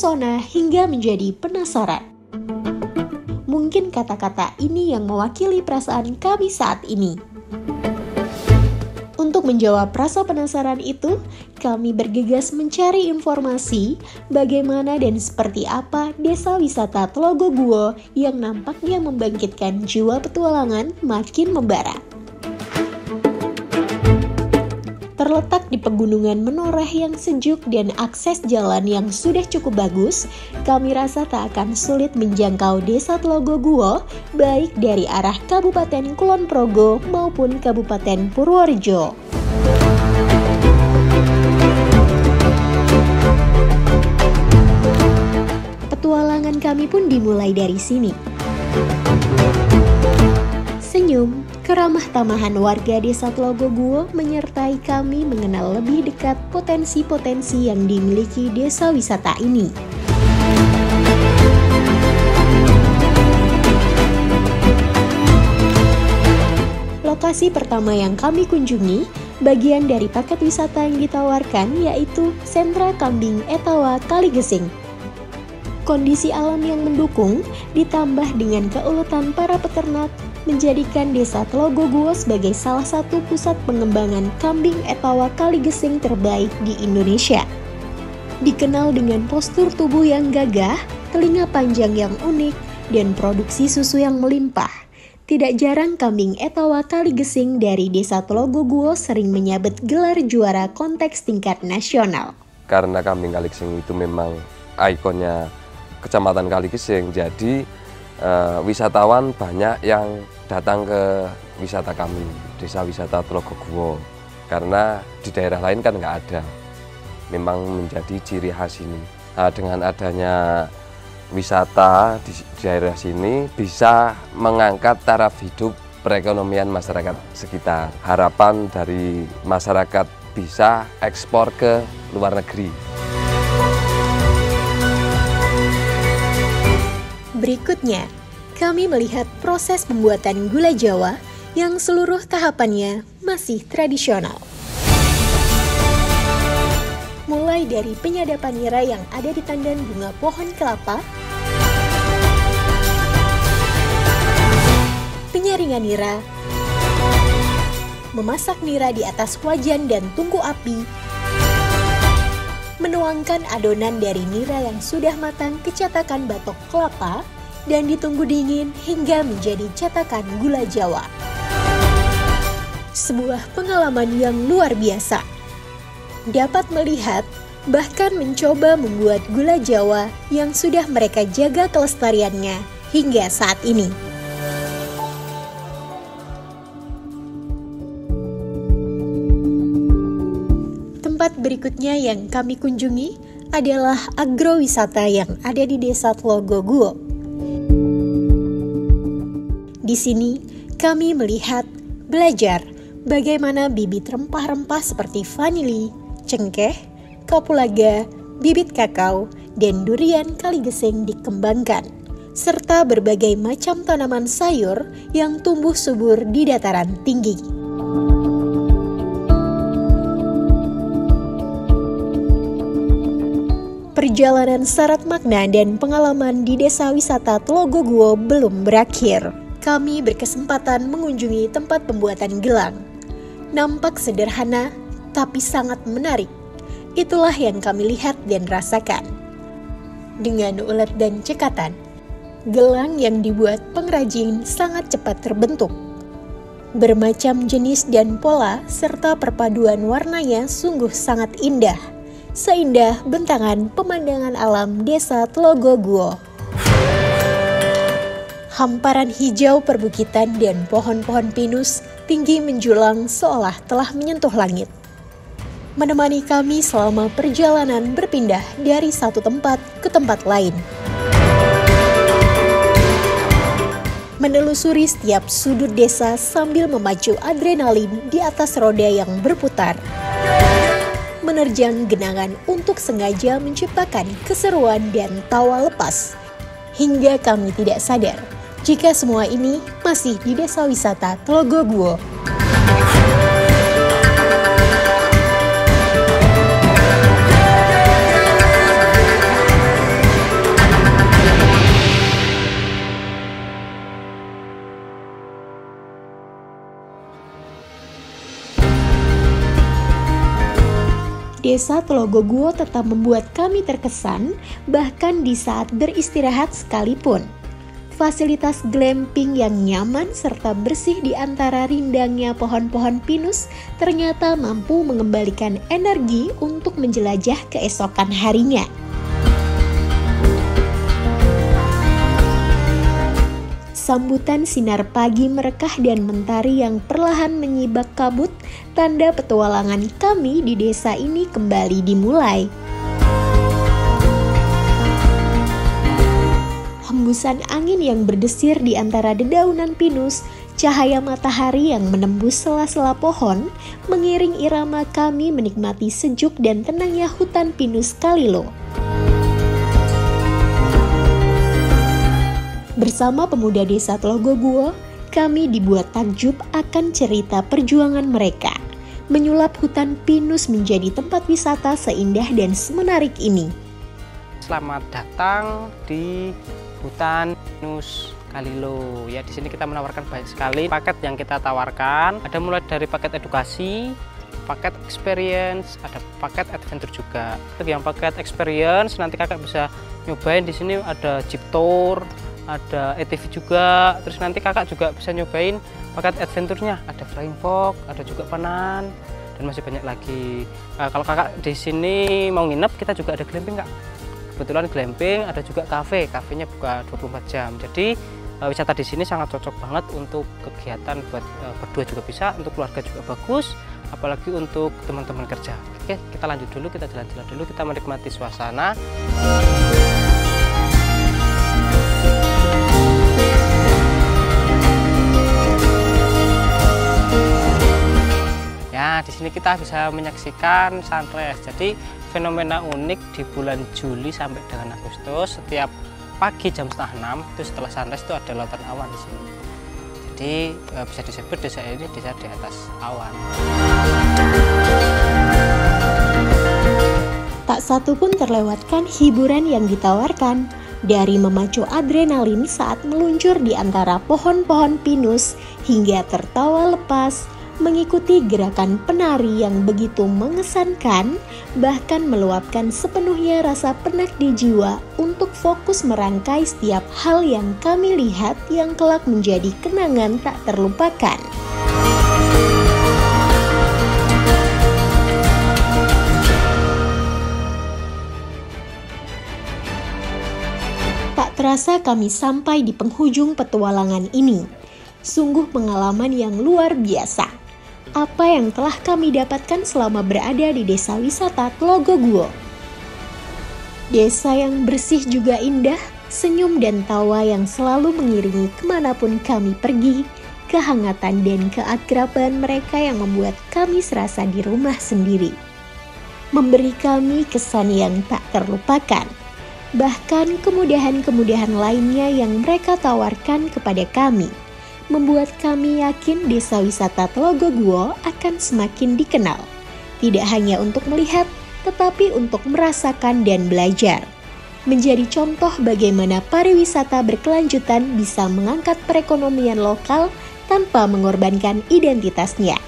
terpesona hingga menjadi penasaran. Mungkin kata-kata ini yang mewakili perasaan kami saat ini. Untuk menjawab rasa penasaran itu, kami bergegas mencari informasi bagaimana dan seperti apa desa wisata Tlogoguwo yang nampaknya membangkitkan jiwa petualangan makin membara. Terletak di pegunungan menoreh yang sejuk dan akses jalan yang sudah cukup bagus, kami rasa tak akan sulit menjangkau desa Tlogoguwo baik dari arah Kabupaten Kulon Progo maupun Kabupaten Purworejo. Petualangan kami pun dimulai dari sini. Senyum, keramah tamahan warga desa Tlogoguwo menyertai kami mengenal lebih dekat potensi-potensi yang dimiliki desa wisata ini. Lokasi pertama yang kami kunjungi, bagian dari paket wisata yang ditawarkan yaitu Sentra Kambing Etawa Kaligesing. Kondisi alam yang mendukung ditambah dengan keuletan para peternak menjadikan desa Tlogoguwo sebagai salah satu pusat pengembangan kambing Etawa Kaligesing terbaik di Indonesia. Dikenal dengan postur tubuh yang gagah, telinga panjang yang unik, dan produksi susu yang melimpah. Tidak jarang kambing Etawa Kaligesing dari desa Tlogoguwo sering menyabet gelar juara konteks tingkat nasional. Karena kambing Kaligesing itu memang ikonnya Kecamatan Kaligesing, jadi wisatawan banyak yang datang ke wisata kami, desa wisata Tlogoguwo. Karena di daerah lain kan nggak ada, memang menjadi ciri khas ini. Dengan adanya wisata di daerah sini bisa mengangkat taraf hidup perekonomian masyarakat sekitar. Harapan dari masyarakat bisa ekspor ke luar negeri. Berikutnya, kami melihat proses pembuatan gula Jawa yang seluruh tahapannya masih tradisional. Mulai dari penyadapan nira yang ada di tandan bunga pohon kelapa, penyaringan nira, memasak nira di atas wajan dan tungku api, menuangkan adonan dari nira yang sudah matang ke cetakan batok kelapa, dan ditunggu dingin hingga menjadi cetakan gula Jawa. Sebuah pengalaman yang luar biasa. Dapat melihat, bahkan mencoba membuat gula Jawa yang sudah mereka jaga kelestariannya hingga saat ini. Tempat berikutnya yang kami kunjungi adalah agrowisata yang ada di desa Tlogoguwo. Di sini, kami melihat, belajar bagaimana bibit rempah-rempah seperti vanili, cengkeh, kapulaga, bibit kakao, dan durian Kaligesing dikembangkan, serta berbagai macam tanaman sayur yang tumbuh subur di dataran tinggi. Perjalanan syarat makna dan pengalaman di desa wisata Tlogoguwo belum berakhir. Kami berkesempatan mengunjungi tempat pembuatan gelang. Nampak sederhana, tapi sangat menarik. Itulah yang kami lihat dan rasakan. Dengan ulet dan cekatan, gelang yang dibuat pengrajin sangat cepat terbentuk. Bermacam jenis dan pola serta perpaduan warnanya sungguh sangat indah. Seindah bentangan pemandangan alam desa Tlogoguwo. Hamparan hijau perbukitan dan pohon-pohon pinus tinggi menjulang seolah telah menyentuh langit. Menemani kami selama perjalanan berpindah dari satu tempat ke tempat lain. Menelusuri setiap sudut desa sambil memacu adrenalin di atas roda yang berputar. Menerjang genangan untuk sengaja menciptakan keseruan dan tawa lepas. Hingga kami tidak sadar jika semua ini masih di desa wisata Tlogoguwo. Desa Tlogoguo tetap membuat kami terkesan, bahkan di saat beristirahat sekalipun. Fasilitas glamping yang nyaman serta bersih di antara rindangnya pohon-pohon pinus ternyata mampu mengembalikan energi untuk menjelajah keesokan harinya. Sambutan sinar pagi merekah dan mentari yang perlahan menyibak kabut, tanda petualangan kami di desa ini kembali dimulai. Hembusan angin yang berdesir di antara dedaunan pinus, cahaya matahari yang menembus sela-sela pohon, mengiring irama kami menikmati sejuk dan tenangnya hutan pinus Kalilo. Bersama pemuda desa Tlogoguo, kami dibuat takjub akan cerita perjuangan mereka, menyulap hutan pinus menjadi tempat wisata seindah dan semenarik ini. Selamat datang di hutan pinus Kalilo. Ya, di sini kita menawarkan banyak sekali paket yang kita tawarkan. Ada mulai dari paket edukasi, paket experience, ada paket adventure juga. Untuk yang paket experience nanti kakak bisa nyobain di sini ada jeep tour, ada ATV juga. Terus nanti kakak juga bisa nyobain paket adventure-nya, ada flying fox, ada juga panan dan masih banyak lagi. Kalau kakak di sini mau nginep, kita juga ada glamping kak. Kebetulan glamping, ada juga kafenya buka 24 jam. Jadi wisata di sini sangat cocok banget untuk kegiatan buat berdua juga bisa, untuk keluarga juga bagus, apalagi untuk teman-teman kerja. Oke, kita lanjut dulu, kita jalan-jalan dulu, kita menikmati suasana. Ya, di sini kita bisa menyaksikan sunrise. Jadi fenomena unik di bulan Juli sampai dengan Agustus, setiap pagi jam 5:30 itu setelah sunrise itu ada lautan awan di sini. Jadi bisa disebut desa ini desa di atas awan. Tak satu pun terlewatkan hiburan yang ditawarkan, dari memacu adrenalin saat meluncur di antara pohon-pohon pinus hingga tertawa lepas, mengikuti gerakan penari yang begitu mengesankan, bahkan meluapkan sepenuhnya rasa penat di jiwa untuk fokus merangkai setiap hal yang kami lihat yang kelak menjadi kenangan tak terlupakan. Tak terasa kami sampai di penghujung petualangan ini. Sungguh pengalaman yang luar biasa. Apa yang telah kami dapatkan selama berada di desa wisata Tlogoguo. Desa yang bersih juga indah, senyum dan tawa yang selalu mengiringi kemanapun kami pergi, kehangatan dan keakraban mereka yang membuat kami serasa di rumah sendiri. Memberi kami kesan yang tak terlupakan, bahkan kemudahan-kemudahan lainnya yang mereka tawarkan kepada kami, membuat kami yakin desa wisata Tlogoguo akan semakin dikenal. Tidak hanya untuk melihat, tetapi untuk merasakan dan belajar. Menjadi contoh bagaimana pariwisata berkelanjutan bisa mengangkat perekonomian lokal tanpa mengorbankan identitasnya.